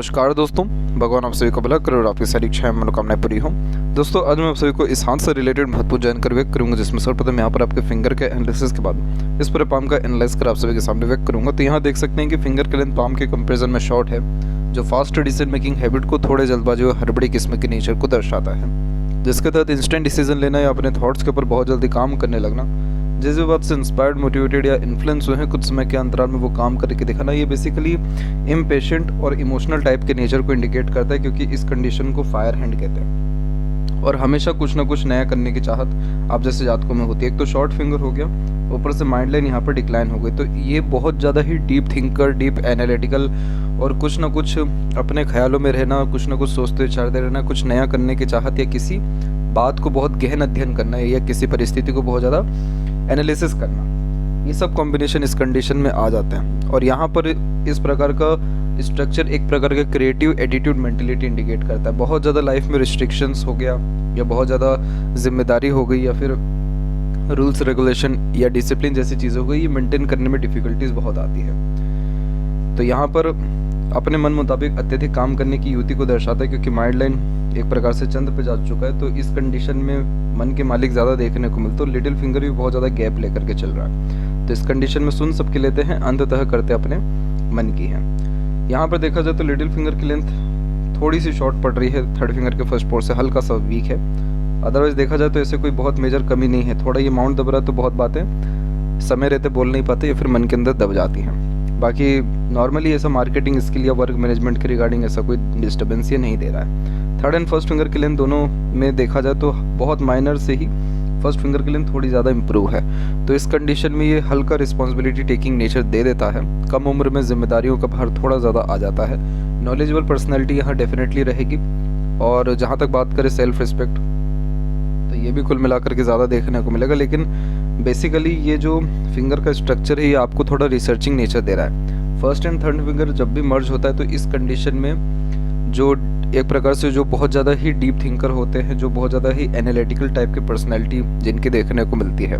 नमस्कार दोस्तों, भगवान आप सभी को भला करे और आपकी सारी इच्छाएं मनोकामनाएं पूरी हों। दोस्तों, आज मैं आप सभी को इस हाथ से रिलेटेड महत्वपूर्ण जानकारी व्यक्त करूंगा, जिसमें सर्वप्रथम यहाँ पर आपके फिंगर के एनालिसिस के बाद इस पूरे पाम का एनालाइज कर आप सभी के सामने व्यक्त करूंगा। तो यहाँ देख सकते हैं कि फिंगर के लेंथ पाम के कंपेरिजन में शॉर्ट है, जो फास्ट डिसीजन मेकिंग हैबिट को थोड़े जल्दबाजी और हड़बड़ी किस्म के नेचर को दर्शाता है, जिसके तहत इंस्टेंट डिसीजन लेना या अपने थॉट्स के ऊपर बहुत जल्दी काम करने लगना, जिस भी बात से इंस्पायर्ड, मोटिवेटेड या इन्फ्लुएंस हुए हैं, कुछ समय के अंतराल में वो काम करके दिखाना, ये बेसिकली इम्पेशेंट और इमोशनल टाइप के नेचर को इंडिकेट करता है, क्योंकि इस कंडीशन को फायर हैंड कहते हैं। और हमेशा कुछ ना कुछ नया करने की चाहत आप जैसे जातकों में होती है। एक तो शॉर्ट फिंगर हो गया, ऊपर से माइंड लाइन यहाँ पर डिक्लाइन हो गई, तो ये बहुत ज़्यादा ही डीप थिंकर, डीप एनालिटिकल और कुछ ना कुछ अपने ख्यालों में रहना, कुछ ना कुछ सोचते विचारते रहना, कुछ नया करने की चाहत या किसी बात को बहुत गहन अध्ययन करना है या किसी परिस्थिति को बहुत ज़्यादा एनालिसिस करना, ये सब कॉम्बिनेशन इस कंडीशन में आ जाते हैं। और यहाँ पर इस प्रकार का स्ट्रक्चर एक प्रकार का क्रिएटिव एटीट्यूड मेंटेलिटी इंडिकेट करता है। बहुत ज़्यादा लाइफ में रिस्ट्रिक्शंस हो गया या बहुत ज़्यादा जिम्मेदारी हो गई या फिर रूल्स रेगुलेशन या डिसिप्लिन जैसी चीज़ें हो गई, ये मेंटेन करने में डिफ़िकल्टीज बहुत आती है। तो यहाँ पर अपने मन मुताबिक अत्यधिक काम करने की युति को दर्शाता है, क्योंकि माइंड लाइन एक प्रकार से चंद्र पे जा चुका है। तो इस कंडीशन में मन के मालिक ज़्यादा देखने को मिलते, तो लिटिल फिंगर भी बहुत ज़्यादा गैप लेकर के चल रहा है। तो इस कंडीशन में सुन सबके लेते हैं, अंततः करते अपने मन की है। यहाँ पर देखा जाए तो लिटिल फिंगर की लेंथ थोड़ी सी शॉर्ट पड़ रही है, थर्ड फिंगर के फर्स्ट पोर से हल्का सा वीक है। अदरवाइज देखा जाए तो ऐसे कोई बहुत मेजर कमी नहीं है। थोड़ा ये माउंट दब रहा है तो बहुत बातें समय रहते बोल नहीं पाते या फिर मन के अंदर दब जाती हैं। बाकी नॉर्मली ऐसा मार्केटिंग स्किल या वर्क मैनेजमेंट के रिगार्डिंग ऐसा कोई डिस्टर्बेंस ये नहीं दे रहा है। थर्ड एंड फर्स्ट फिंगर की लेंथ दोनों में देखा जाए तो बहुत माइनर से ही फर्स्ट फिंगर की लेंथ थोड़ी ज़्यादा इंप्रूव है। तो इस कंडीशन में ये हल्का रिस्पॉन्सिबिलिटी टेकिंग नेचर दे देता है। कम उम्र में जिम्मेदारियों का भार थोड़ा ज़्यादा आ जाता है। नॉलेजेबल पर्सनैलिटी यहाँ डेफिनेटली रहेगी। और जहाँ तक बात करें सेल्फ रिस्पेक्ट, तो ये भी कुल मिलाकर के ज़्यादा देखने को मिलेगा। लेकिन बेसिकली ये जो फिंगर का स्ट्रक्चर है ये आपको थोड़ा रिसर्चिंग नेचर दे रहा है। फर्स्ट एंड थर्ड फिंगर जब भी मर्ज होता है तो इस कंडीशन में जो एक प्रकार से जो बहुत ज़्यादा ही डीप थिंकर होते हैं, जो बहुत ज़्यादा ही एनालिटिकल टाइप की पर्सनैलिटी जिनकी देखने को मिलती है,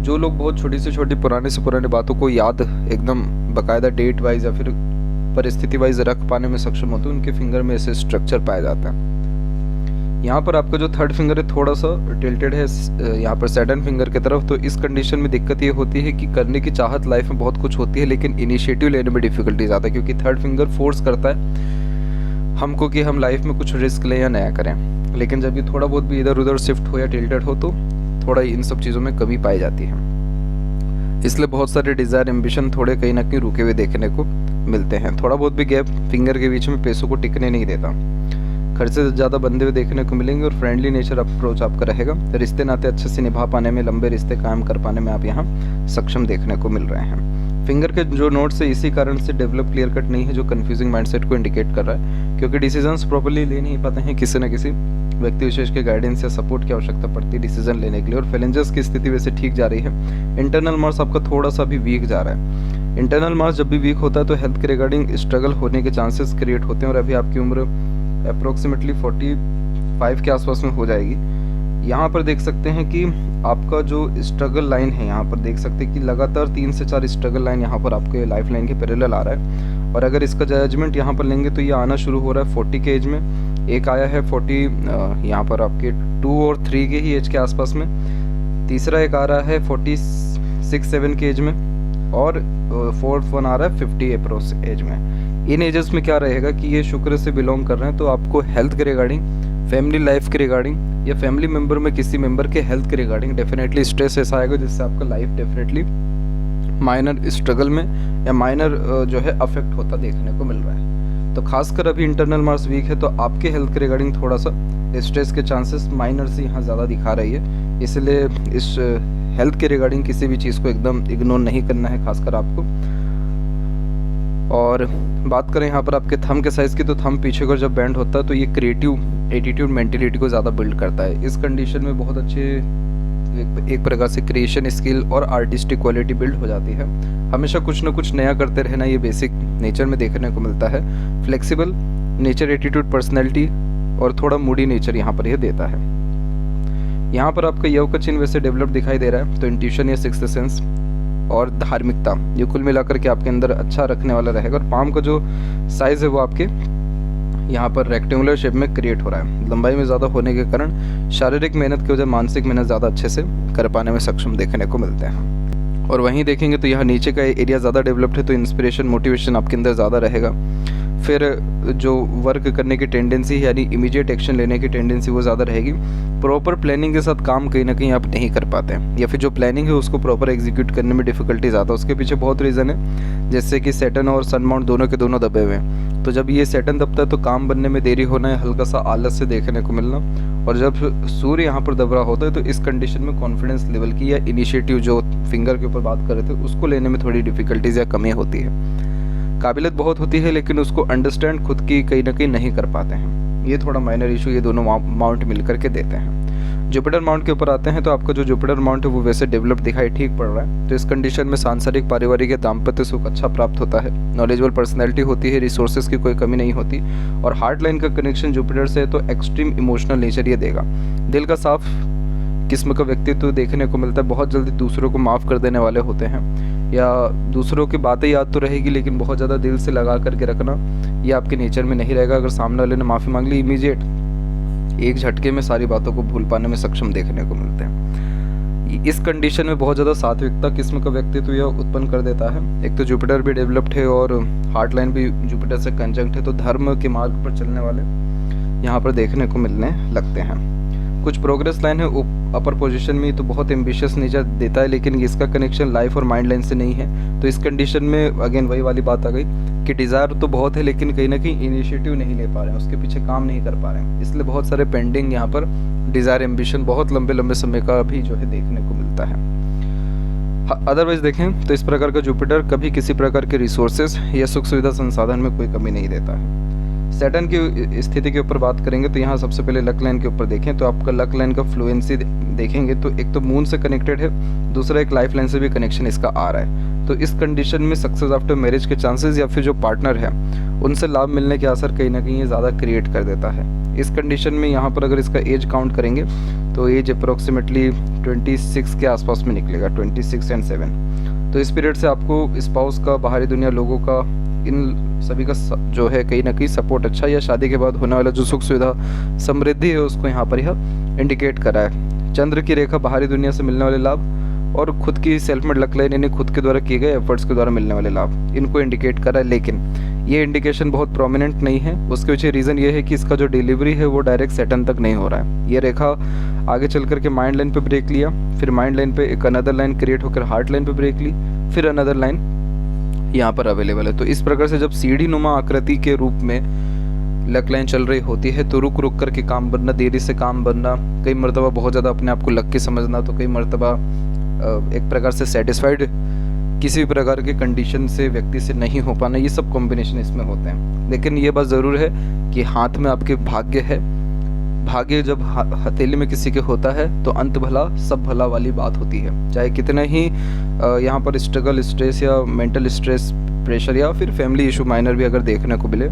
जो लोग बहुत छोटी से छोटी पुराने से पुराने बातों को याद एकदम बाकायदा डेट वाइज या फिर परिस्थिति वाइज रख पाने में सक्षम होते हैं, उनके फिंगर में ऐसे स्ट्रक्चर पाया जाता है। यहाँ पर आपका जो थर्ड फिंगर है थोड़ा सा टिल्टेड है यहाँ पर सैटर्न फिंगर की तरफ। तो इस कंडीशन में दिक्कत ये होती है कि करने की चाहत लाइफ में बहुत कुछ होती है, लेकिन इनिशिएटिव लेने में डिफिकल्टीज आता है, क्योंकि थर्ड फिंगर फोर्स करता है हमको कि हम लाइफ में कुछ रिस्क लें या नया करें। लेकिन जब ये थोड़ा बहुत भी इधर उधर शिफ्ट हो या टिल्टेड हो तो थोड़ा इन सब चीज़ों में कमी पाई जाती है। इसलिए बहुत सारे डिज़ायर एम्बिशन थोड़े कहीं ना कहीं रुके हुए देखने को मिलते हैं। थोड़ा बहुत भी गैप फिंगर के बीच में पैसों को टिकने नहीं देता। खर्चे से ज़्यादा बंधे हुए देखने को मिलेंगे और फ्रेंडली नेचर अप्रोच आपका रहेगा। रिश्ते नाते अच्छे से निभा पाने में, लंबे रिश्ते कायम कर पाने में आप यहाँ सक्षम देखने को मिल रहे हैं। फिंगर के जो नोट्स है इसी कारण से डेवलप क्लियर कट नहीं है, जो कंफ्यूजिंग माइंडसेट को इंडिकेट कर रहा है, क्योंकि डिसीजंस प्रॉपर्ली ले नहीं पाते हैं। किसी न किसी व्यक्ति विशेष के गाइडेंस या सपोर्ट की आवश्यकता पड़ती है डिसीजन लेने के लिए। और फैलेंजर्स की स्थिति वैसे ठीक जा रही है। इंटरनल मार्क्स आपका थोड़ा सा भी वीक जा रहा है। इंटरनल मार्क्स जब भी वीक होता है तो हेल्थ के रिगार्डिंग स्ट्रगल होने के चांसेस क्रिएट होते हैं। और अभी आपकी उम्र अप्रोक्सीमेटली 45 के आसपास में हो जाएगी। यहाँ पर देख सकते हैं कि आपका जो स्ट्रगल लाइन है, यहाँ पर देख सकते हैं कि लगातार 3 से 4 स्ट्रगल लाइन यहाँ पर आपके लाइफ लाइन के पैरेलल आ रहा है। और अगर इसका जजमेंट यहाँ पर लेंगे तो ये आना शुरू हो रहा है 40 के एज में। एक आया है 40 यहाँ पर आपके 2 और 3 के ही एज के आसपास में। तीसरा एक आ रहा है 46-7 के एज में। और फोर्थ वन आ रहा है 50 अप्रोक्स एज में। इन एजेस में क्या रहेगा कि ये शुक्र से बिलोंग कर रहे हैं, तो आपको हेल्थ के रिगार्डिंग, फैमिली लाइफ के रिगार्डिंग या फैमिली मेंबर में किसी मेंबर के हेल्थ के रिगार्डिंग डेफिनेटली स्ट्रेस ऐसा आएगा जिससे आपका लाइफ डेफिनेटली माइनर स्ट्रगल में या माइनर जो है अफेक्ट होता देखने को मिल रहा है। तो खासकर अभी इंटरनल मार्क्स वीक है तो आपके हेल्थ के रिगार्डिंग थोड़ा सा स्ट्रेस के चांसेस माइनर से यहाँ ज़्यादा दिखा रही है। इसलिए इस हेल्थ के रिगार्डिंग किसी भी चीज़ को एकदम इग्नोर नहीं करना है खासकर आपको। और बात करें यहाँ पर आपके थंब के साइज़ की, तो थंब पीछे को जब बैंड होता है तो ये क्रिएटिव एटीट्यूड मेंटेलिटी को ज़्यादा बिल्ड करता है। इस कंडीशन में बहुत अच्छे एक प्रकार से क्रिएशन स्किल और आर्टिस्टिक क्वालिटी बिल्ड हो जाती है। हमेशा कुछ ना कुछ नया करते रहना ये बेसिक नेचर में देखने को मिलता है। फ्लेक्सिबल नेचर, एटीट्यूड, पर्सनैलिटी और थोड़ा मूडी नेचर यहाँ पर यह देता है। यहाँ पर आपका यव का चिन्ह वैसे डेवलप दिखाई दे रहा है, तो इंट्यूशन या सिक्स्थ सेंस और धार्मिकता, ये कुल मिलाकर के आपके अंदर अच्छा रखने वाला रहेगा। और पाम का जो साइज़ है वो आपके यहाँ पर रेक्टेंगुलर शेप में क्रिएट हो रहा है। लंबाई में ज़्यादा होने के कारण शारीरिक मेहनत की वजह मानसिक मेहनत ज़्यादा अच्छे से कर पाने में सक्षम देखने को मिलते हैं। और वहीं देखेंगे तो यहाँ नीचे का एरिया ज़्यादा डेवलप्ड है, तो इंस्पिरेशन मोटिवेशन आपके अंदर ज़्यादा रहेगा। फिर जो वर्क करने की टेंडेंसी यानी इमीडिएट एक्शन लेने की टेंडेंसी वो ज़्यादा रहेगी। प्रॉपर प्लानिंग के साथ काम कहीं ना कहीं आप नहीं कर पाते हैं, या फिर जो प्लानिंग है उसको प्रॉपर एग्जीक्यूट करने में डिफिकल्टी ज़्यादा। उसके पीछे बहुत रीज़न है, जैसे कि सैटर्न और सन माउंट दोनों के दोनों दबे हुए हैं। तो जब ये सैटर्न दबता है तो काम बनने में देरी होना है, हल्का सा आलस से देखने को मिलना। और जब सूर्य यहाँ पर दब रहा होता है तो इस कंडीशन में कॉन्फिडेंस लेवल की या इनिशिएटिव जो फिंगर के ऊपर बात कर रहे थे उसको लेने में थोड़ी डिफिकल्टीज या कमी होती है। काबिलियत बहुत होती है लेकिन उसको अंडरस्टैंड खुद की कहीं ना कहीं नहीं कर पाते हैं, ये थोड़ा माइनर इशू ये दोनों माउंट मिलकर के देते हैं। जुपिटर माउंट के ऊपर आते हैं तो आपका जो जुपिटर माउंट है वो वैसे डेवलप दिखाई ठीक पड़ रहा है। तो इस कंडीशन में सांसारिक पारिवारिक या दाम्पत्य सुख अच्छा प्राप्त होता है, नॉलेजेबल पर्सनैलिटी होती है, रिसोर्सेज की कोई कमी नहीं होती। और हार्ट लाइन का कनेक्शन जुपिटर से है तो एक्सट्रीम इमोशनल नेचर ये देगा। दिल का साफ किस्म का व्यक्तित्व देखने को मिलता है, बहुत जल्दी दूसरों को माफ़ कर देने वाले होते हैं, या दूसरों की बातें याद तो रहेगी लेकिन बहुत ज़्यादा दिल से लगा करके रखना ये आपके नेचर में नहीं रहेगा। अगर सामने वाले ने माफ़ी मांग ली इमीडिएट एक झटके में सारी बातों को भूल पाने में सक्षम देखने को मिलते हैं। इस कंडीशन में बहुत ज़्यादा सात्विकता किस्म का व्यक्तित्व यह उत्पन्न कर देता है। एक तो जुपिटर भी डेवलप्ड है और हार्ट लाइन भी जुपिटर से कंजंक्ट है, तो धर्म के मार्ग पर चलने वाले यहाँ पर देखने को मिलने लगते हैं। कुछ प्रोग्रेस लाइन है अपर पोजीशन में, तो बहुत एम्बिशियस नेचर देता है लेकिन इसका कनेक्शन लाइफ और माइंड लाइन से नहीं है। तो इस कंडीशन में अगेन वही वाली बात आ गई कि डिज़ायर तो बहुत है लेकिन कहीं ना कहीं इनिशिएटिव नहीं ले पा रहे हैं, उसके पीछे काम नहीं कर पा रहे हैं, इसलिए बहुत सारे पेंडिंग यहाँ पर डिज़ायर एम्बिशन बहुत लंबे लंबे समय का भी जो है देखने को मिलता है। अदरवाइज देखें तो इस प्रकार का जुपिटर कभी किसी प्रकार के रिसोर्सेज या सुख सुविधा संसाधन में कोई कमी नहीं देता है। सैटर्न की स्थिति के ऊपर बात करेंगे तो यहाँ सबसे पहले लक लाइन के ऊपर देखें तो आपका लक लाइन का फ्लुएंसी देखेंगे तो एक तो मून से कनेक्टेड है, दूसरा एक लाइफ लाइन से भी कनेक्शन इसका आ रहा है। तो इस कंडीशन में सक्सेस आफ्टर मैरिज के चांसेस या फिर जो पार्टनर है उनसे लाभ मिलने के असर कहीं ना कहीं ये ज़्यादा क्रिएट कर देता है। इस कंडीशन में यहाँ पर अगर इसका एज काउंट करेंगे तो एज अप्रोक्सीमेटली 26 के आसपास में निकलेगा, 26 and 7। तो इस पीरियड से आपको स्पाउस का, बाहरी दुनिया, लोगों का, इन सभी का जो है कहीं ना कहीं सपोर्ट अच्छा, या शादी के बाद होने वाला जो सुख सुविधा समृद्धि है उसको यहाँ पर यह इंडिकेट करा है। चंद्र की रेखा बाहरी दुनिया से मिलने वाले लाभ और खुद की सेल्फ मेड लक लाइन यानी खुद के द्वारा किए गए एफर्ट्स के द्वारा मिलने वाले लाभ इनको इंडिकेट करा है, लेकिन ये इंडिकेशन बहुत प्रोमिनेंट नहीं है। उसके पीछे रीज़न ये है कि इसका जो डिलीवरी है वो डायरेक्ट सैटर्न तक नहीं हो रहा है। ये रेखा आगे चल करके माइंड लाइन पे ब्रेक लिया, फिर माइंड लाइन पे एक अनदर लाइन क्रिएट होकर हार्ट लाइन पे ब्रेक ली, फिर अनदर लाइन यहाँ पर अवेलेबल है। तो इस प्रकार से जब सीढ़ी नुमा आकृति के रूप में लक लाइन चल रही होती है तो रुक रुक करके काम बनना, देरी से काम बनना, कई मरतबा बहुत ज़्यादा अपने आप को लक्की समझना, तो कई मरतबा एक प्रकार से सेटिस्फाइड किसी भी प्रकार के कंडीशन से व्यक्ति से नहीं हो पाना, ये सब कॉम्बिनेशन इसमें होते हैं। लेकिन ये बात ज़रूर है कि हाथ में आपके भाग्य है। भाग्य जब हथेली में किसी के होता है तो अंत भला सब भला वाली बात होती है। चाहे कितना ही यहाँ पर स्ट्रगल, स्ट्रेस या मेंटल स्ट्रेस, प्रेशर या फिर फैमिली इशू माइनर भी अगर देखने को मिले,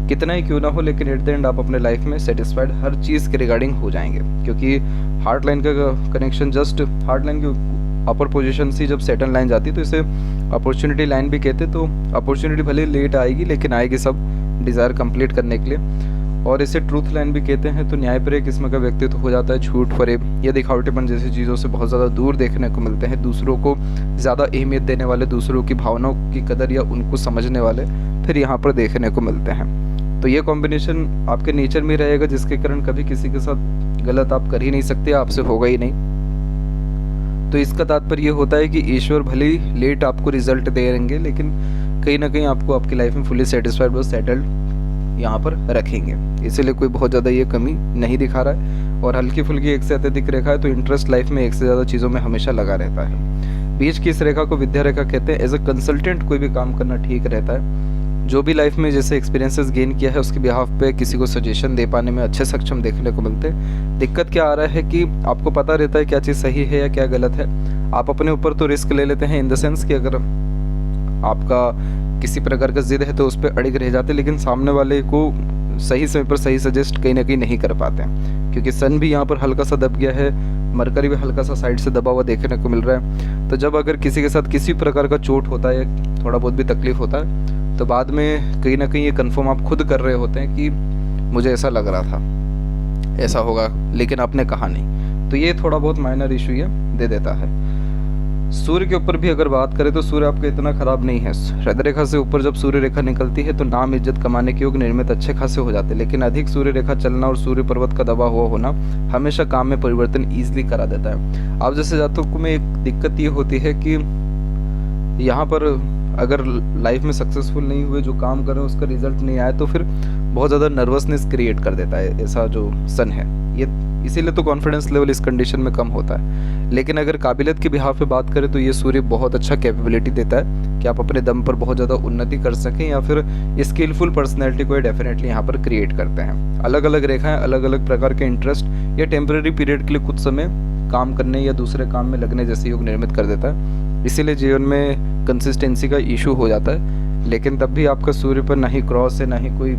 कितना ही क्यों ना हो, लेकिन एट द एंड आप अपने लाइफ में सेटिस्फाइड हर चीज़ के रिगार्डिंग हो जाएंगे। क्योंकि हार्ट लाइन का कनेक्शन जस्ट हार्ट लाइन के अपर पोजीशन से जब सैटर्न लाइन जाती है तो इसे अपॉर्चुनिटी लाइन भी कहते हैं। तो अपॉर्चुनिटी भले लेट आएगी लेकिन आएगी सब डिज़ायर कंप्लीट करने के लिए। और इसे ट्रूथ लाइन भी कहते हैं। तो न्यायप्रिय किस्म का व्यक्तित्व हो जाता है, झूठ, फरेब या दिखावटेपन जैसी चीज़ों से बहुत ज़्यादा दूर देखने को मिलते हैं। दूसरों को ज़्यादा अहमियत देने वाले, दूसरों की भावनाओं की कदर या उनको समझने वाले फिर यहाँ पर देखने को मिलते हैं। तो ये कॉम्बिनेशन आपके नेचर में रहेगा जिसके कारण कभी किसी के साथ गलत आप कर ही नहीं सकते, आपसे होगा ही नहीं। तो इसका तात्पर्य ये होता है कि ईश्वर भले ही लेट आपको रिजल्ट देंगे लेकिन कहीं ना कहीं आपको आपकी लाइफ में फुली सेटिस्फाइड और सेटल्ड यहाँ पर रखेंगे। इसीलिए कोई बहुत ज़्यादा ये कमी नहीं दिखा रहा है। और हल्की फुल्की एक से अत्यधिक रेखा है तो इंटरेस्ट लाइफ में एक से ज़्यादा चीज़ों में हमेशा लगा रहता है। बीच की इस रेखा को विद्या रेखा कहते हैं। एज ए कंसल्टेंट कोई भी काम करना ठीक रहता है। जो भी लाइफ में जैसे एक्सपीरियंसेस गेन किया है उसके बिहाफ पे किसी को सजेशन दे पाने में अच्छे सक्षम देखने को मिलते हैं। दिक्कत क्या आ रहा है कि आपको पता रहता है क्या चीज़ सही है या क्या गलत है। आप अपने ऊपर तो रिस्क ले लेते हैं इन द सेंस कि अगर आपका किसी प्रकार का जिद है तो उस पर अड़िग रह जाते, लेकिन सामने वाले को सही समय पर सही सजेस्ट कहीं ना कहीं नहीं कर पाते हैं। क्योंकि सन भी यहाँ पर हल्का सा दब गया है, मरकरी भी हल्का सा साइड से दबा हुआ देखने को मिल रहा है। तो जब अगर किसी के साथ किसी प्रकार का चोट होता है, थोड़ा बहुत भी तकलीफ होता है, तो बाद में कहीं ना कहीं ये कंफर्म आप खुद कर रहे होते हैं कि मुझे ऐसा लग रहा था, ऐसा होगा, लेकिन आपने कहा नहीं। तो ये थोड़ा बहुत माइनर इशू ये दे देता है। सूर्य के ऊपर भी अगर बात करें तो सूर्य आपका इतना खराब नहीं है। हृदय रेखा से ऊपर जब सूर्य रेखा निकलती है तो नाम इज्जत कमाने के योग निर्मित अच्छे खासे हो जाते हैं, लेकिन अधिक सूर्य रेखा चलना और सूर्य पर्वत का दबा हुआ होना हमेशा काम में परिवर्तन ईजिली करा देता है। आप जैसे जातकों में एक दिक्कत ये होती है कि यहाँ पर अगर लाइफ में सक्सेसफुल नहीं हुए, जो काम कर रहे हैं उसका रिजल्ट नहीं आया, तो फिर बहुत ज़्यादा नर्वसनेस क्रिएट कर देता है ऐसा जो सन है ये। इसीलिए तो कॉन्फिडेंस लेवल इस कंडीशन में कम होता है। लेकिन अगर काबिलियत के बिहाफ पे बात करें तो ये सूर्य बहुत अच्छा कैपेबिलिटी देता है कि आप अपने दम पर बहुत ज़्यादा उन्नति कर सकें, या फिर स्किलफुल पर्सनैलिटी को डेफिनेटली यहाँ पर क्रिएट करते हैं। अलग अलग रेखाएं अलग अलग प्रकार के इंटरेस्ट या टेम्पररी पीरियड के लिए कुछ समय काम करने या दूसरे काम में लगने जैसे योग निर्मित कर देता है। इसीलिए जीवन में कंसिस्टेंसी का इशू हो जाता है। लेकिन तब भी आपका सूर्य पर ना ही क्रॉस है, ना ही कोई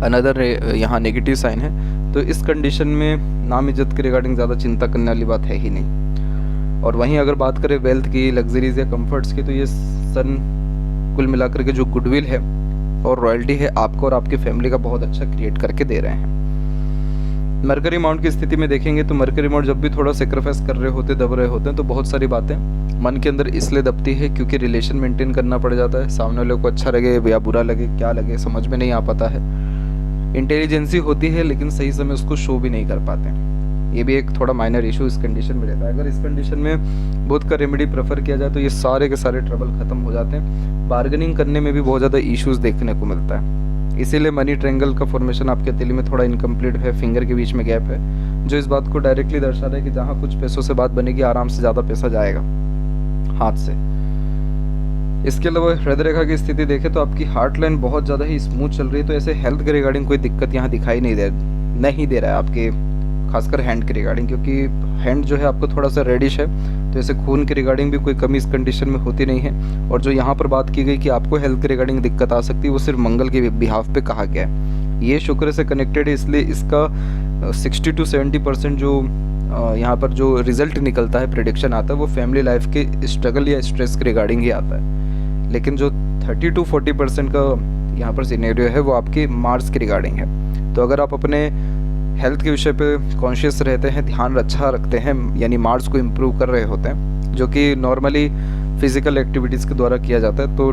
अनदर यहाँ नेगेटिव साइन है, तो इस कंडीशन में नाम इज्जत के रिगार्डिंग ज़्यादा चिंता करने वाली बात है ही नहीं। और वहीं अगर बात करें वेल्थ की, लग्जरीज या कंफर्ट्स की, तो ये सन कुल मिलाकर के जो गुडविल है और रॉयल्टी है आपको और आपकी फैमिली का बहुत अच्छा क्रिएट करके दे रहे हैं। मरकरी माउंट की स्थिति में देखेंगे तो मरकरी माउंट जब भी थोड़ा सेक्रीफाइस कर रहे होते, दब रहे होते हैं, तो बहुत सारी बातें मन के अंदर इसलिए दबती है क्योंकि रिलेशन मेंटेन करना पड़ जाता है। सामने वाले को अच्छा लगे या बुरा लगे, क्या लगे, समझ में नहीं आ पाता है। इंटेलिजेंसी होती है लेकिन सही समय उसको शो भी नहीं कर पाते। ये भी एक थोड़ा माइनर इशू इस कंडीशन में रहता है। अगर इस कंडीशन में बुध का रेमेडी प्रेफर किया जाए तो ये सारे के सारे ट्रबल खत्म हो जाते हैं। बार्गेनिंग करने में भी बहुत ज़्यादा इश्यूज देखने को मिलता है। इसीलिए मनी ट्रायंगल का फॉर्मेशन आपके हथेली में थोड़ा इनकम्प्लीट है, फिंगर के बीच में गैप है, जो इस बात को डायरेक्टली दर्शा रहा है कि जहाँ कुछ पैसों से बात बनेगी आराम से ज़्यादा पैसा जाएगा हाथ से। इसके अलावा हृदय रेखा की स्थिति देखें तो आपकी हार्ट लाइन बहुत ज़्यादा ही स्मूथ चल रही है, तो ऐसे हेल्थ के रिगार्डिंग कोई दिक्कत यहाँ दिखाई नहीं दे रहा है आपके, खासकर हैंड के रिगार्डिंग, क्योंकि हैंड जो है आपको थोड़ा सा रेडिश है, तो ऐसे खून के रिगार्डिंग भी कोई कमी इस कंडीशन में होती नहीं है। और जो यहाँ पर बात की गई कि आपको हेल्थ के रिगार्डिंग दिक्कत आ सकती है, वो सिर्फ मंगल के बिहाफ पे कहा गया है। ये शुक्र से कनेक्टेड है, इसलिए इसका 60 to 70% जो यहाँ पर जो रिजल्ट निकलता है, प्रेडिक्शन आता है, वो फैमिली लाइफ के स्ट्रगल या स्ट्रेस के रिगार्डिंग ही आता है। लेकिन जो 30 to 40% का यहाँ पर सिनेरियो है वो आपकी मार्स के रिगार्डिंग है। तो अगर आप अपने हेल्थ के विषय पे कॉन्शियस रहते हैं, ध्यान अच्छा रखते हैं, यानी मार्स को इम्प्रूव कर रहे होते हैं, जो कि नॉर्मली फिजिकल एक्टिविटीज़ के द्वारा किया जाता है, तो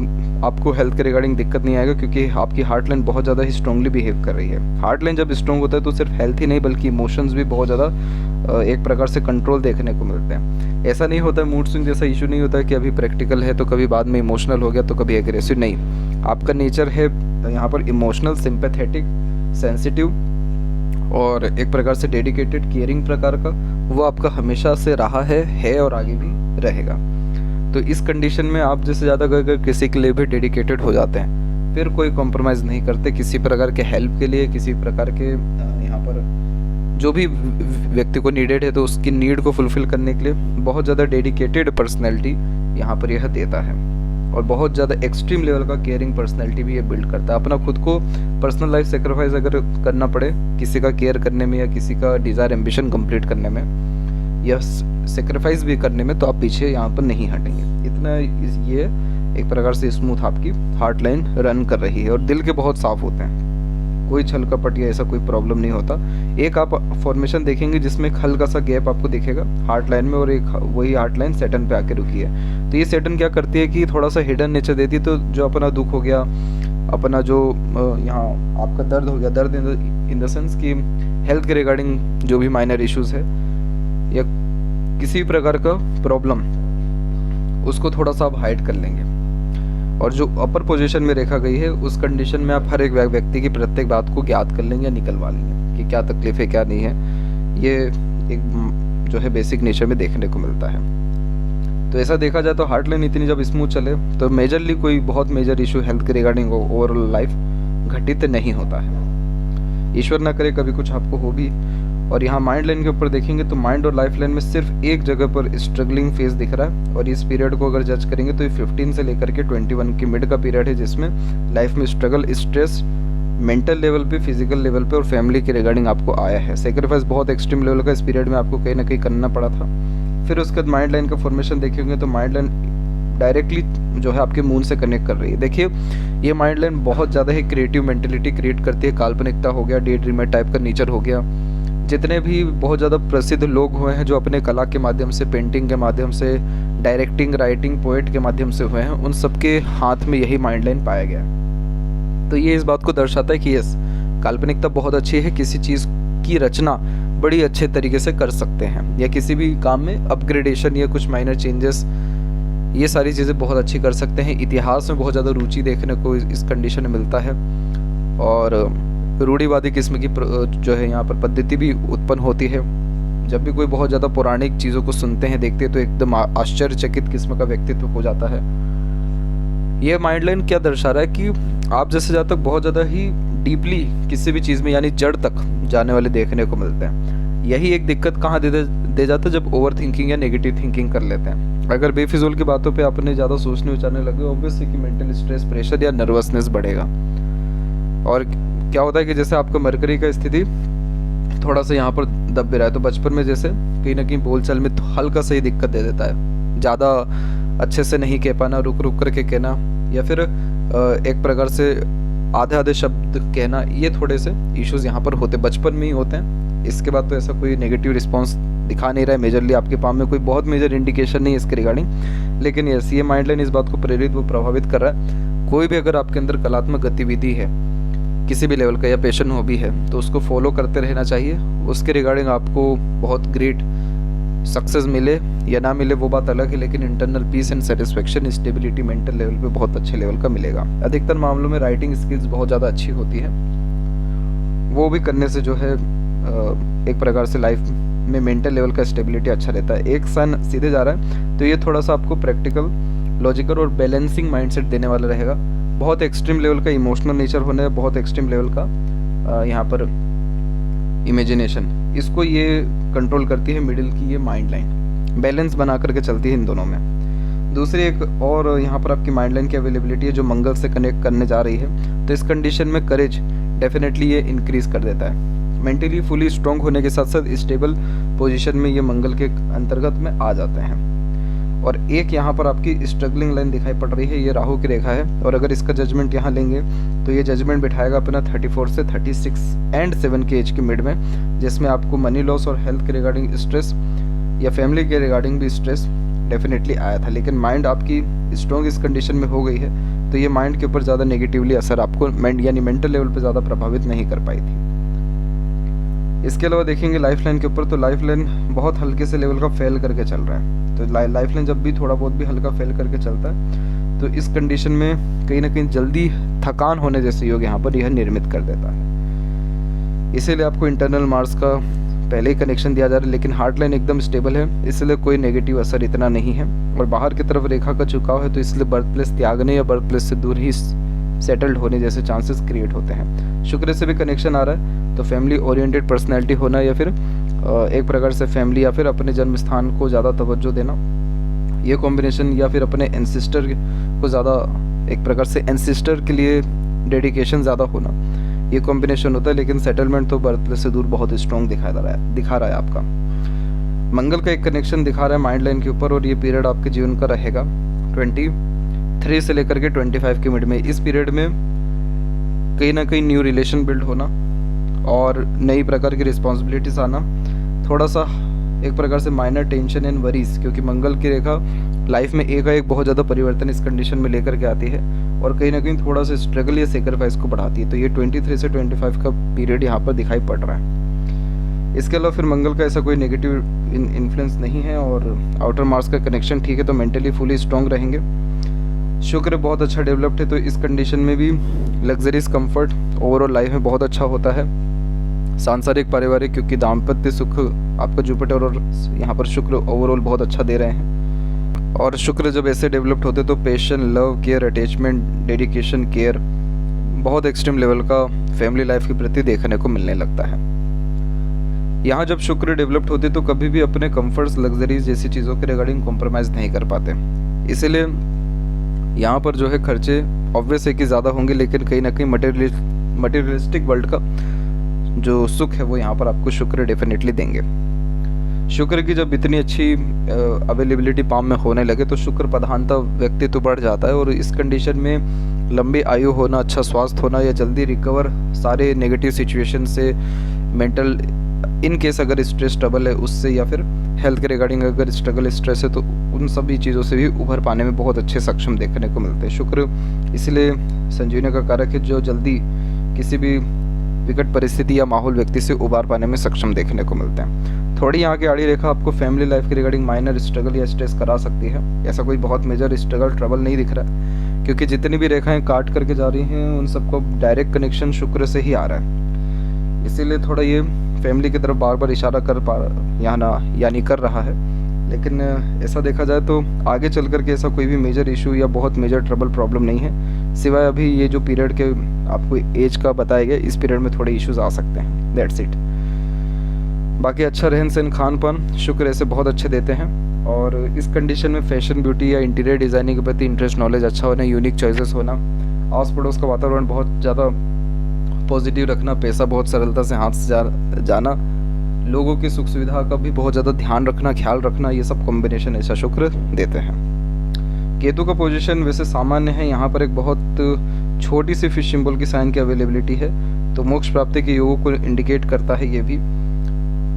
आपको हेल्थ के रिगार्डिंग दिक्कत नहीं आएगा, क्योंकि आपकी हार्ट लाइन बहुत ज़्यादा ही स्ट्रांगली बिहेव कर रही है। हार्ट लाइन जब स्ट्रॉन्ग होता है तो सिर्फ हेल्थ ही नहीं बल्कि इमोशंस भी बहुत ज़्यादा एक प्रकार से कंट्रोल देखने को मिलते हैं। ऐसा नहीं होता है, मूड स्विंग जैसा इशू नहीं होता है कि अभी प्रैक्टिकल है तो कभी बाद में इमोशनल हो गया तो कभी एग्रेसिव, नहीं। आपका नेचर है यहाँ पर इमोशनल, सिंपैथेटिक, सेंसिटिव और एक प्रकार से डेडिकेटेड, केयरिंग प्रकार का, वो आपका हमेशा से रहा है और आगे भी रहेगा। तो इस कंडीशन में आप जैसे ज़्यादा अगर किसी के लिए भी डेडिकेटेड हो जाते हैं, फिर कोई कॉम्प्रोमाइज़ नहीं करते किसी प्रकार के हेल्प के लिए, किसी प्रकार के यहाँ पर जो भी व्यक्ति को नीडेड है तो उसकी नीड को फुलफिल करने के लिए बहुत ज़्यादा डेडिकेटेड पर्सनैलिटी यहाँ पर यह देता है। और बहुत ज़्यादा एक्सट्रीम लेवल का केयरिंग पर्सनैलिटी भी ये बिल्ड करता है। अपना खुद को पर्सनल लाइफ सेक्रीफाइस अगर करना पड़े किसी का केयर करने में या किसी का डिज़ायर एम्बिशन कंप्लीट करने में या सेक्रीफाइस भी करने में, तो आप पीछे यहाँ पर नहीं हटेंगे। इतना ये एक प्रकार से स्मूथ आपकी हार्ट लाइन रन कर रही है और दिल के बहुत साफ होते हैं, कोई छल कपट या ऐसा कोई प्रॉब्लम नहीं होता। एक आप फॉर्मेशन देखेंगे जिसमें एक हल्का सा गैप आपको दिखेगा हार्ट लाइन में, और एक वही हार्ट लाइन सैटर्न पे आके रुकी है। तो ये सैटर्न क्या करती है कि थोड़ा सा हिडन नेचर देती है। तो जो अपना दुख हो गया, अपना जो यहाँ आपका दर्द हो गया, दर्द इन द सेंस कि हेल्थ के रिगार्डिंग जो भी माइनर इश्यूज है या किसी प्रकार का प्रॉब्लम, उसको थोड़ा सा आप हाइड कर लेंगे। और जो अपर पोजीशन में रेखा गई है उस कंडीशन में आप हर एक व्यक्ति की प्रत्येक बात को ज्ञात कर लेंगे या निकलवा लेंगे कि क्या तकलीफ है क्या नहीं है। ये एक जो है बेसिक नेचर में देखने को मिलता है। तो ऐसा देखा जाए तो हार्ट लाइन इतनी जब स्मूथ चले तो मेजरली कोई बहुत मेजर इशू हेल्थ के रिगार्डिंग ओवरऑल लाइफ घटित नहीं होता है। ईश्वर ना करे कभी कुछ आपको हो भी। और यहाँ माइंड लाइन के ऊपर देखेंगे तो माइंड और लाइफ लाइन में सिर्फ एक जगह पर स्ट्रगलिंग फेज दिख रहा है। और इस पीरियड को अगर जज करेंगे तो ये 15 से लेकर के 21 की मिड का पीरियड है, जिसमें लाइफ में स्ट्रगल, स्ट्रेस मेंटल लेवल पे, फिजिकल लेवल पे और फैमिली के रिगार्डिंग आपको आया है। सेक्रीफाइस बहुत एक्सट्रीम लेवल का इस पीरियड में आपको कहीं ना कहीं करना पड़ा था। फिर उसके बाद माइंड लाइन का फॉर्मेशन देखेंगे तो माइंड लाइन डायरेक्टली जो है आपके मून से कनेक्ट कर रही है। देखिए ये माइंड लाइन बहुत ज़्यादा ही क्रिएटिव मेंटेलिटी क्रिएट करती है। काल्पनिकता हो गया, डे ड्रीमर टाइप का नेचर हो गया। जितने भी बहुत ज़्यादा प्रसिद्ध लोग हुए हैं जो अपने कला के माध्यम से, पेंटिंग के माध्यम से, डायरेक्टिंग, राइटिंग, पोएट के माध्यम से हुए हैं, उन सबके हाथ में यही माइंड लाइन पाया गया। तो ये इस बात को दर्शाता है कि यस, काल्पनिकता बहुत अच्छी है, किसी चीज़ की रचना बड़ी अच्छे तरीके से कर सकते हैं, या किसी भी काम में अपग्रेडेशन या कुछ माइनर चेंजेस, ये सारी चीज़ें बहुत अच्छी कर सकते हैं। इतिहास में बहुत ज़्यादा रुचि देखने को इस कंडीशन में मिलता है, और रूढ़िवादी किस्म की जो है यहाँ पर पद्धति भी उत्पन्न होती है। जब भी कोई बहुत ज़्यादा पौराणिक चीज़ों को सुनते हैं, देखते हैं, तो एकदम आश्चर्यचकित किस्म का व्यक्तित्व हो जाता है। ये माइंड लाइन क्या दर्शा रहा है कि आप जैसे जहाँ तक बहुत ज़्यादा ही डीपली किसी भी चीज़ में यानी जड़ तक जाने वाले देखने को मिलते हैं। यही एक दिक्कत कहाँ दे जाता है, जब ओवर थिंकिंग या नेगेटिव थिंकिंग कर लेते हैं। अगर बेफिजूल की बातों पे अपने ज़्यादा सोचने विचारने लगे, ऑब्वियसली कि मेंटल स्ट्रेस, प्रेशर या नर्वसनेस बढ़ेगा। और क्या होता है कि जैसे आपका मरकरी का स्थिति थोड़ा सा यहाँ पर दब भी रहा है, तो बचपन में जैसे कहीं ना कहीं बोलचाल में हल्का सा ही दिक्कत दे देता है। ज़्यादा अच्छे से नहीं कह पाना, रुक रुक करके कहना, या फिर एक प्रकार से आधे आधे शब्द कहना, ये थोड़े से इश्यूज यहाँ पर होते बचपन में ही होते हैं। इसके बाद तो ऐसा कोई नेगेटिव रिस्पॉन्स दिखा नहीं रहा है मेजरली आपके पाम में, कोई बहुत मेजर इंडिकेशन नहीं है इसके रिगार्डिंग। लेकिन यस, ये माइंड लाइन इस बात को प्रेरित व प्रभावित कर रहा है। कोई भी अगर आपके अंदर कलात्मक गतिविधि है किसी भी लेवल का, या पैशन हॉबी है, तो उसको फॉलो करते रहना चाहिए। उसके रिगार्डिंग आपको बहुत ग्रेट सक्सेस मिले या ना मिले वो बात अलग है, लेकिन internal peace and satisfaction, stability mental level पे बहुत अच्छे लेवल का मिलेगा। अधिकतर मामलों में राइटिंग स्किल्स बहुत ज़्यादा अच्छी होती है, वो भी करने से जो है एक प्रकार से लाइफ में मेंटल लेवल का स्टेबिलिटी अच्छा रहता है। एक सन सीधे जा रहा है तो ये थोड़ा सा आपको प्रैक्टिकल, लॉजिकल और बैलेंसिंग माइंडसेट देने वाला रहेगा। बहुत एक्सट्रीम लेवल का इमोशनल नेचर होने, बहुत एक्सट्रीम लेवल का यहाँ पर इमेजिनेशन, इसको ये कंट्रोल करती है मिडिल की ये माइंड लाइन, बैलेंस बना करके चलती है इन दोनों में। दूसरी एक और यहाँ पर आपकी माइंड लाइन की अवेलेबिलिटी है जो मंगल से कनेक्ट करने जा रही है, तो इस कंडीशन में करेज डेफिनेटली ये इंक्रीज कर देता है। मेंटली फुली स्ट्रॉन्ग होने के साथ साथ स्टेबल पोजीशन में ये मंगल के अंतर्गत में आ जाते हैं। और एक यहाँ पर आपकी स्ट्रगलिंग लाइन दिखाई पड़ रही है, ये राहु की रेखा है, और अगर इसका जजमेंट यहाँ लेंगे तो ये जजमेंट बिठाएगा अपना 34 से 36 एंड 7 के एज के मिड में, जिसमें आपको मनी लॉस और हेल्थ के रिगार्डिंग स्ट्रेस या फैमिली के रिगार्डिंग भी स्ट्रेस डेफिनेटली आया था। लेकिन माइंड आपकी स्ट्रॉन्ग इस कंडीशन में हो गई है, तो ये माइंड के ऊपर ज़्यादा नेगेटिवली असर आपको यानी मेंटल लेवल पर ज़्यादा प्रभावित नहीं कर पाई थी। इसके अलावा देखेंगे लाइफ लाइन के ऊपर, तो लाइफ लाइन बहुत हल्के से लेवल का फेल करके चल रहा है। तो लाइफ लाइन जब भी थोड़ा बहुत भी हल्का फेल करके चलता है, तो इस कंडीशन में कहीं ना कहीं जल्दी थकान होने जैसे योग यहाँ पर यह निर्मित कर देता है। इसीलिए आपको इंटरनल मार्स का पहले ही कनेक्शन दिया जा रहा है, लेकिन हार्ट लाइन एकदम स्टेबल है, इसलिए कोई नेगेटिव असर इतना नहीं है। और बाहर की तरफ रेखा का झुकाव है, तो इसलिए बर्थ प्लेस त्यागने या बर्थ प्लेस से दूर ही सेटल्ड होने जैसे चांसेस क्रिएट होते हैं। शुक्र से भी कनेक्शन आ रहा है, तो फैमिली ओरिएंटेड पर्सनैलिटी होना, या फिर एक प्रकार से फैमिली या फिर अपने जन्म स्थान को ज़्यादा तवज्जो देना, ये कॉम्बिनेशन, या फिर अपने एंसेस्टर को ज़्यादा एक प्रकार से एंसेस्टर के लिए डेडिकेशन ज़्यादा होना, ये कॉम्बिनेशन होता है। लेकिन सेटलमेंट तो बर्थ प्लेस से दूर बहुत स्ट्रॉन्ग दिखा रहा है आपका। मंगल का एक कनेक्शन दिखा रहा है माइंड लाइन के ऊपर, और ये पीरियड आपके जीवन का रहेगा 23 से लेकर के 25 के मिड में। इस पीरियड में कहीं ना कहीं न्यू रिलेशन बिल्ड होना और नई प्रकार की रिस्पॉन्सिबिलिटीज आना, थोड़ा सा एक प्रकार से माइनर टेंशन एंड वरीज, क्योंकि मंगल की रेखा लाइफ में एक बहुत ज़्यादा परिवर्तन इस कंडीशन में लेकर के आती है, और कहीं ना कहीं थोड़ा सा स्ट्रगल या सेक्रीफाइस को बढ़ाती है। तो ये 23 से 25 का पीरियड यहाँ पर दिखाई पड़ रहा है। इसके अलावा फिर मंगल का ऐसा कोई नेगेटिव इन्फ्लुएंस नहीं है, और आउटर मार्स का कनेक्शन ठीक है, तो मेंटली फुली स्ट्रॉन्ग रहेंगे। शुक्र बहुत अच्छा डेवलप्ड है, तो इस कंडीशन में भी लग्जरीज कंफर्ट ओवरऑल लाइफ में बहुत अच्छा होता है। सांसारिक पारिवारिक, क्योंकि दाम्पत्य सुख आपका जुपिटर और यहाँ पर शुक्र ओवरऑल बहुत अच्छा दे रहे हैं। और शुक्र जब ऐसे डेवलप्ड होते तो passion, love, care, attachment, dedication, care बहुत एक्सट्रीम लेवल का फैमिली लाइफ के प्रति देखने को मिलने लगता है। यहाँ जब शुक्र डेवलप्ड होते तो कभी भी अपने कंफर्ट्स, लग्जरीज जैसी चीज़ों के रिगार्डिंग कॉम्प्रोमाइज़ नहीं कर पाते। इसीलिए यहाँ पर जो है खर्चे ऑब्वियस है कि ज़्यादा होंगे, लेकिन कहीं ना कहीं मटेरियलिस्टिक वर्ल्ड का जो सुख है वो यहाँ पर आपको शुक्र डेफिनेटली देंगे। शुक्र की जब इतनी अच्छी अवेलेबिलिटी पाम में होने लगे तो शुक्र प्रधानता व्यक्तित्व बढ़ जाता है, और इस कंडीशन में लंबी आयु होना, अच्छा स्वास्थ्य होना या जल्दी रिकवर सारे नेगेटिव सिचुएशन से, मेंटल इन केस अगर स्ट्रेस ट्रबल है उससे, या फिर हेल्थ के रिगार्डिंग अगर स्ट्रगल स्ट्रेस है तो उन सभी चीज़ों से भी उभर पाने में बहुत अच्छे सक्षम देखने को मिलते हैं। शुक्र इसलिए संजीवनी का कारक है जो जल्दी किसी भी विकट परिस्थिति या माहौल व्यक्ति से उबार पाने में सक्षम देखने को मिलते हैं। थोड़ी यहाँ की आड़ी रेखा आपको फैमिली लाइफ के रिगार्डिंग माइनर स्ट्रगल या स्ट्रेस करा सकती है। ऐसा कोई बहुत मेजर स्ट्रगल ट्रबल नहीं दिख रहा है, क्योंकि जितनी भी रेखाएं काट करके जा रही हैं उन सबको डायरेक्ट कनेक्शन शुक्र से ही आ रहा है। इसीलिए थोड़ा ये फैमिली की तरफ बार बार इशारा यानी कर रहा है। लेकिन ऐसा देखा जाए तो आगे चल कर के ऐसा कोई भी मेजर इशू या बहुत मेजर ट्रबल प्रॉब्लम नहीं है, सिवाय अभी ये जो पीरियड के आपको एज का बताया गया, इस पीरियड में थोड़े इश्यूज आ सकते हैं, दैट्स इट। बाकी अच्छा रहन सहन, खान पान शुक्र ऐसे बहुत अच्छे देते हैं। और इस कंडीशन में फैशन, ब्यूटी या इंटीरियर डिज़ाइनिंग के प्रति इंटरेस्ट, नॉलेज अच्छा होना, यूनिक चॉइसेस होना, आस पड़ोस का वातावरण बहुत ज़्यादा पॉजिटिव रखना, पैसा बहुत सरलता से हाथ से जाना, लोगों की सुख सुविधा का भी बहुत ज़्यादा ध्यान रखना, ख्याल रखना, ये सब कॉम्बिनेशन ऐसा शुक्र देते हैं। केतु का पोजीशन वैसे सामान्य है, यहाँ पर एक बहुत छोटी सी फिश सिंबल की साइन की अवेलेबिलिटी है, तो मोक्ष प्राप्ति के योगों को इंडिकेट करता है ये भी।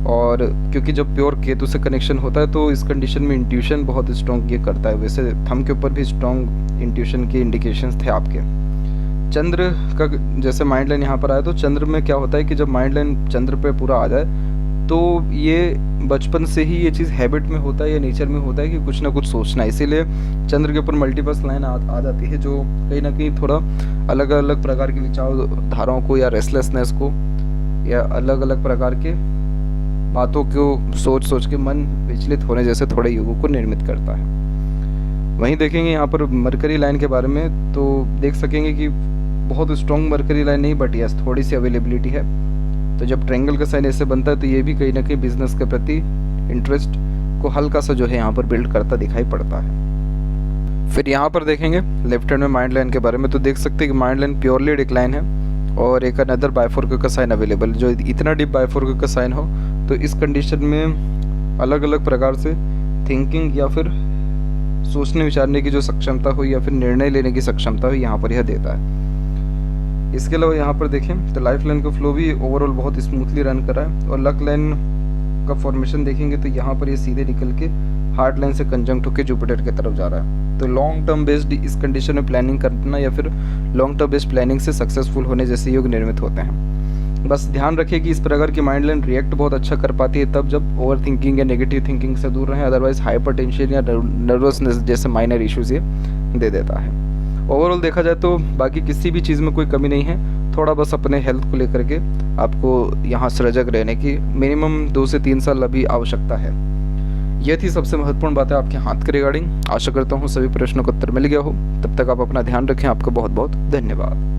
और क्योंकि जब प्योर केतु से कनेक्शन होता है तो इस कंडीशन में इंट्यूशन बहुत स्ट्रॉन्ग ये करता है। वैसे थंब के ऊपर भी स्ट्रॉन्ग इंट्यूशन के इंडिकेशंस थे आपके। चंद्र का जैसे माइंड लाइन यहाँ पर आया तो चंद्र में क्या होता है कि जब माइंड लाइन चंद्र पे पूरा आ जाए तो ये बचपन से ही ये चीज़ हैबिट में होता है या नेचर में होता है कि कुछ ना कुछ सोचना, इसीलिए चंद्र के ऊपर मल्टीपल्स लाइन आ जाती है जो कहीं ना कहीं थोड़ा अलग अलग प्रकार की विचारधाराओं को या रेस्टलेसनेस को या अलग अलग प्रकार के बातों को सोच के मन विचलित होने जैसे थोड़े युगों को निर्मित करता है। वहीं देखेंगे यहाँ पर मरकरी लाइन के बारे में तो देख सकेंगे कि बहुत स्ट्रॉन्ग मरकरी लाइन नहीं, बट यस थोड़ी सी अवेलेबिलिटी है। तो जब ट्रायंगल का साइन ऐसे बनता है तो ये भी कहीं ना कहीं बिजनेस के प्रति इंटरेस्ट को हल्का सा जो है यहाँ पर बिल्ड करता दिखाई पड़ता है। फिर यहाँ पर देखेंगे लेफ्ट हैंड में माइंड लाइन के बारे में तो देख सकते हैं कि माइंड लाइन प्योरली डिक्लाइन है और एक अनदर बायफोर्क का साइन अवेलेबल। जो इतना डीप बायफोर्क का साइन हो तो इस कंडीशन में अलग अलग प्रकार से थिंकिंग या फिर सोचने विचारने की जो सक्षमता हो या फिर निर्णय लेने की सक्षमता हो यहाँ पर यह देता है। इसके अलावा यहाँ पर देखें तो लाइफ लाइन का फ्लो भी ओवरऑल बहुत स्मूथली रन कर रहा है और लक लाइन का फॉर्मेशन देखेंगे तो यहाँ पर ये सीधे निकल के हार्ट लाइन से कंजंक्ट होकर जुपिटर की तरफ जा रहा है। तो लॉन्ग टर्म बेस्ड इस कंडीशन में प्लानिंग करना या फिर लॉन्ग टर्म बेस्ड प्लानिंग से सक्सेसफुल होने जैसे योग निर्मित होते हैं। बस ध्यान रखिए कि इस प्रकार की माइंड लाइन रिएक्ट बहुत अच्छा कर पाती है तब जब ओवर थिंकिंग या नेगेटिव थिंकिंग से दूर रहें, अदरवाइज हाइपरटेंशन या नर्वसनेस जैसे माइनर इश्यूज ये दे देता है। ओवरऑल देखा जाए तो बाकी किसी भी चीज़ में कोई कमी नहीं है, थोड़ा बस अपने हेल्थ को लेकर के आपको यहाँ सजग रहने की मिनिमम 2 से 3 साल अभी आवश्यकता है। यह थी सबसे महत्वपूर्ण बातें आपके हाथ के रिगार्डिंग। आशा करता हूँ सभी प्रश्नों का उत्तर मिल गया हो। तब तक आप अपना ध्यान रखें। आपका बहुत बहुत धन्यवाद।